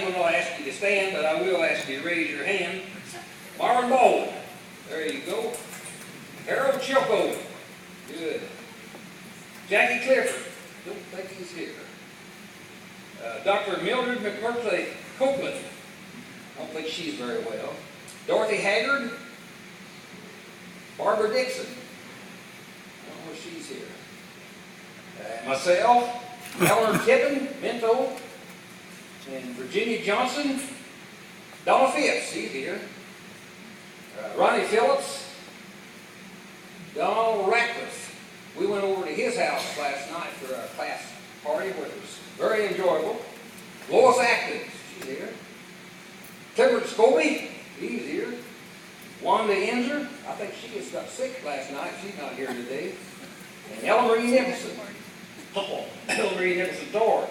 I will not ask you to stand, but I will ask you to raise your hand. Marvin Baldwin. There you go. Harold Chilco. Good. Jackie Clifford. Don't think he's here. Dr. Mildred McMurtry Copeland. Don't think she's very well. Dorothy Haggard. Barbara Dixon. I don't know if she's here. Myself, Eleanor Tippin, Minto, and Virginia Johnson. Donna Phipps, she's here. Ronnie Phillips. Donald Ratcliffe. We went over to his house last night for a class party, which was very enjoyable. Lois Atkins, she's here. Clifford Scobie, he's here. Wanda Enzer, I think she just got sick last night. She's not here today. And Ellen Marie Nicholson. Ellen Marie Nicholson Thor.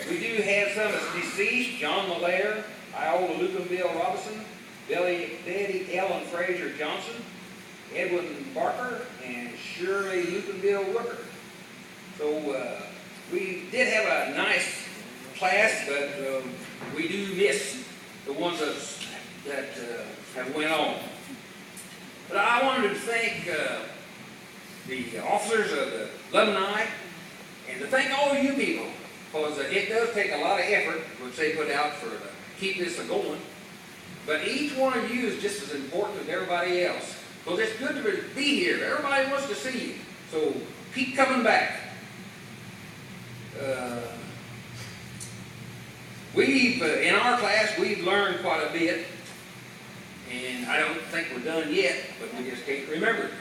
We do have some that's deceased. John Malaire, Iola Lucan Bill Robinson, Betty Ellen Fraser Johnson, Edwin Barker, and Shirley Lucan Bill Rooker. So we did have a nice class, but we do miss the ones that have went on. But I wanted to thank the officers of the alumni and to thank all you people, because it does take a lot of effort, which they put out to keep this going. But each one of you is just as important as everybody else, because it's good to be here. Everybody wants to see you, so keep coming back. In our class, we've learned quite a bit, and I don't think we're done yet, but we just can't remember it.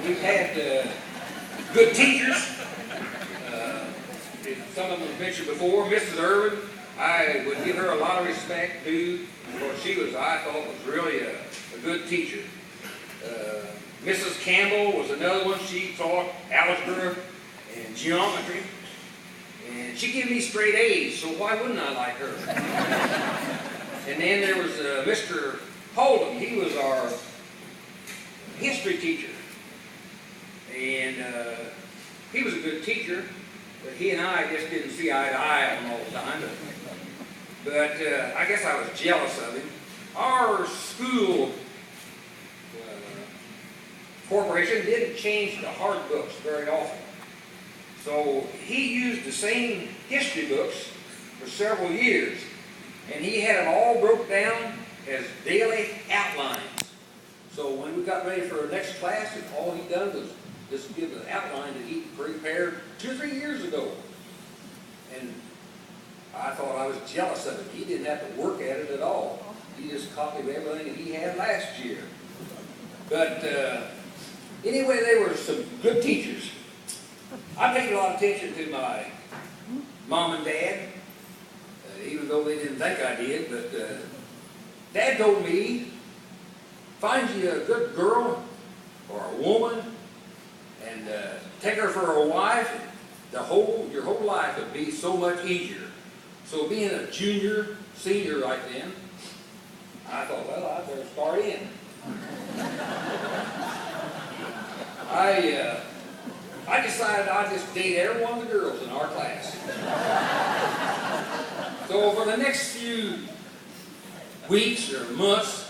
We've had good teachers. Some of them was mentioned before. Mrs. Irvin, I would give her a lot of respect too, because she was, I thought, was really a good teacher. Mrs. Campbell was another one. She taught algebra and geometry. And she gave me straight A's, so why wouldn't I like her? And then there was Mr. Holden. He was our history teacher. And he was a good teacher, but he and I just didn't see eye to eye on him all the time. But I guess I was jealous of him. Our school corporation didn't change the hard books very often. So he used the same history books for several years, and he had them all broke down as daily outlines. So when we got ready for our next class, all he done was just give an outline that he prepared 2 or 3 years ago. And I thought I was jealous of it. He didn't have to work at it at all. He just copied everything that he had last year. But anyway, they were some good teachers. I paid a lot of attention to my mom and dad, even though they didn't think I did. But Dad told me, find you a good girl or a woman and take her for a wife. Your whole life would be so much easier. So being a junior, senior right then, I thought, well, I better start in. I decided I'd just date every one of the girls in our class. So for the next few weeks or months,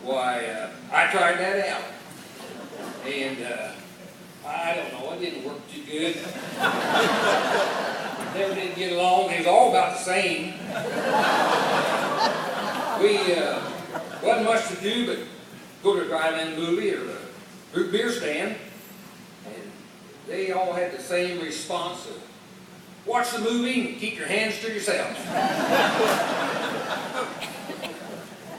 why, I tried that out. And I don't know, it didn't work too good. Never did get along. It was all about the same. Wasn't much to do but go to a drive-in movie or a root beer stand. They all had the same response of, watch the movie and keep your hands to yourself.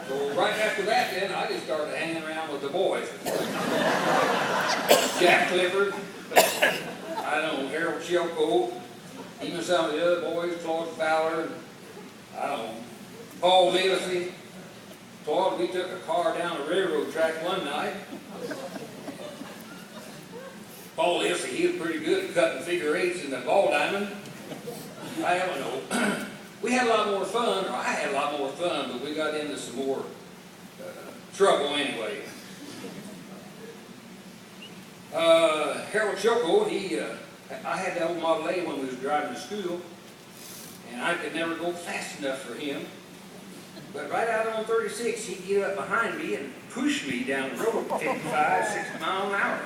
So right after that then, I just started hanging around with the boys. Jack Clifford, I don't know, Harold Chilco, even some of the other boys, Claude Fowler, I don't know, Paul Lacey. Claude, we took a car down the railroad track one night. Paul Lacey, he was pretty good at cutting figure eights in the ball diamond. I don't know. We had a lot more fun, or I had a lot more fun, but we got into some more trouble anyway. Harold Chilco, he I had the old Model A when we was driving to school, and I could never go fast enough for him. But right out on 36, he'd get up behind me and push me down the road 55, 60 miles an hour.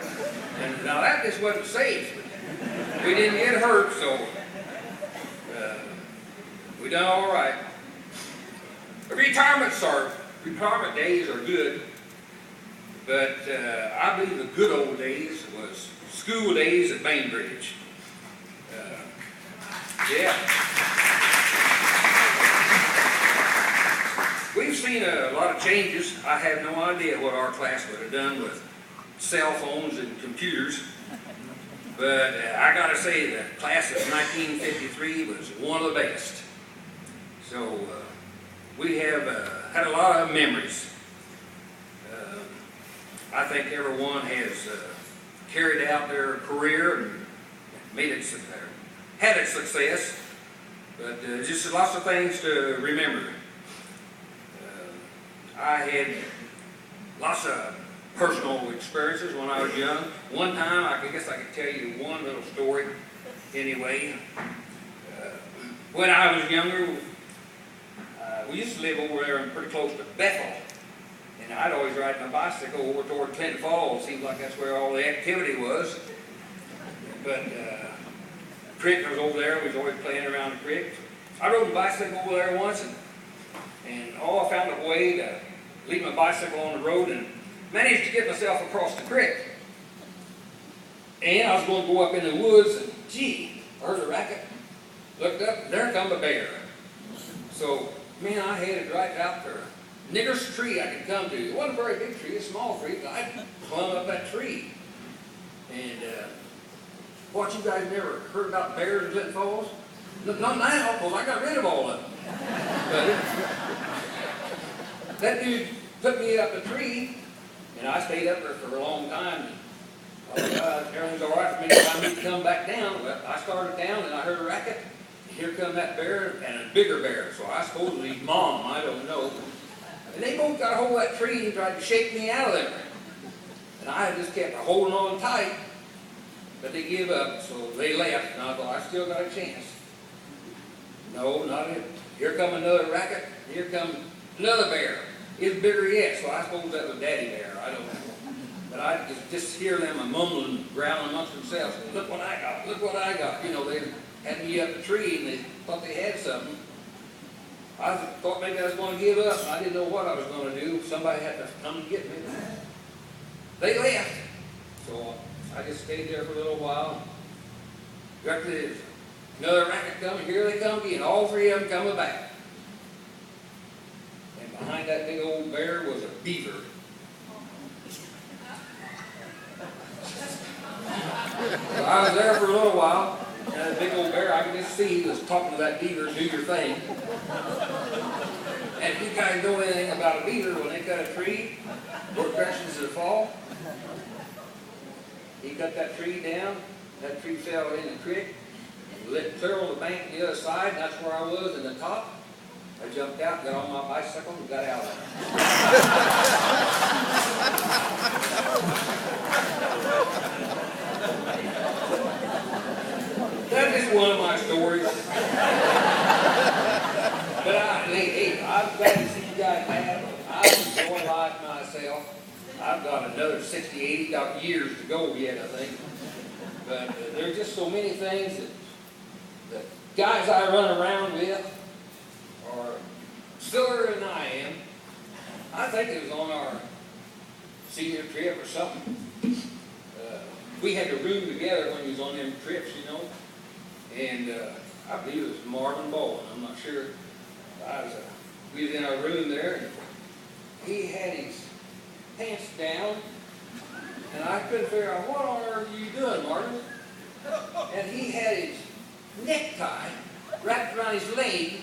And now that just wasn't safe. We didn't get hurt, so we done all right. Retirement days are good, but I believe the good old days was school days at Bainbridge. Yeah. We've seen a lot of changes. I have no idea what our class would have done with cell phones and computers. But I got to say, the class of 1953 was one of the best. So we have had a lot of memories. I think everyone has carried out their career and made it, had its success. But just lots of things to remember. I had lots of personal experiences when I was young. One time, I guess I could tell you one little story anyway. When I was younger, we used to live over there pretty close to Bethel. And I'd always ride my bicycle over toward Clinton Falls. Seemed like that's where all the activity was. But the creek was over there. We was always playing around the creek. I rode my bicycle over there once, and I found a way to leave my bicycle on the road and managed to get myself across the creek. And I was going to go up in the woods, and gee, I heard a racket. Looked up, and there come a bear. So, man, I headed right out there. Nearest tree I could come to. It wasn't a very big tree, a small tree, but I climbed up that tree. And what, you guys never heard about bears in Clinton Falls? Not now, because I got rid of all of them. But that dude took me up a tree, and I stayed up there for a long time. Everything's all right for me. If I need to come back down, well, I started down, and I heard a racket. Here come that bear and a bigger bear. So I suppose it was Mom, I don't know. And they both got a hold of that tree and tried to shake me out of there. And I just kept holding on tight, but they gave up, so they left, and I thought, I still got a chance. No, not it. Here come another racket, here come another bear. It's bigger yet, so I suppose that was Daddy Bear, I don't know. But I just hear them mumbling, growling amongst themselves. Look what I got, look what I got. You know, they had me up a tree and they thought they had something. I thought maybe I was going to give up. I didn't know what I was going to do. Somebody had to come to get me. They left. So I just stayed there for a little while. Directly, another racket coming. Here they come again. All three of them coming back. And behind that big old bear was a beaver. So I was there for a little while. And that big old bear, I could just see he was talking to that beaver, do your thing. And if you guys know anything about a beaver, when they cut a tree, what directions does it fall? He cut that tree down, that tree fell in the creek, lit clear on the bank on the other side, and that's where I was in the top. I jumped out, got on my bicycle, and got out of That is one of my stories. But I'm glad to see you guys have. I'm enjoying life myself. I've got another 60, 80 years to go yet, I think. But there's just so many things that the guys I run around with are sillier than I am. I think it was on our senior trip or something. We had a room together when we was on them trips, you know. And I believe it was Marvin Bowen, I'm not sure. We was in our room there, and he had his pants down, and I couldn't figure out, what on earth are you doing, Marvin? And he had his necktie wrapped around his leg,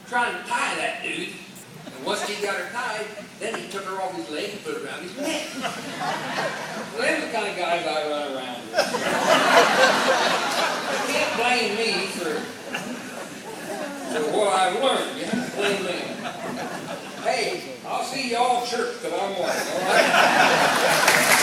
trying to tie that dude. And once he got her tied, then he took her off his leg and put it around his neck. Well, they're the kind of guys I run around with. You can't blame me for what I've learned. You have to blame me. Hey, I'll see y'all at church tomorrow morning, all right?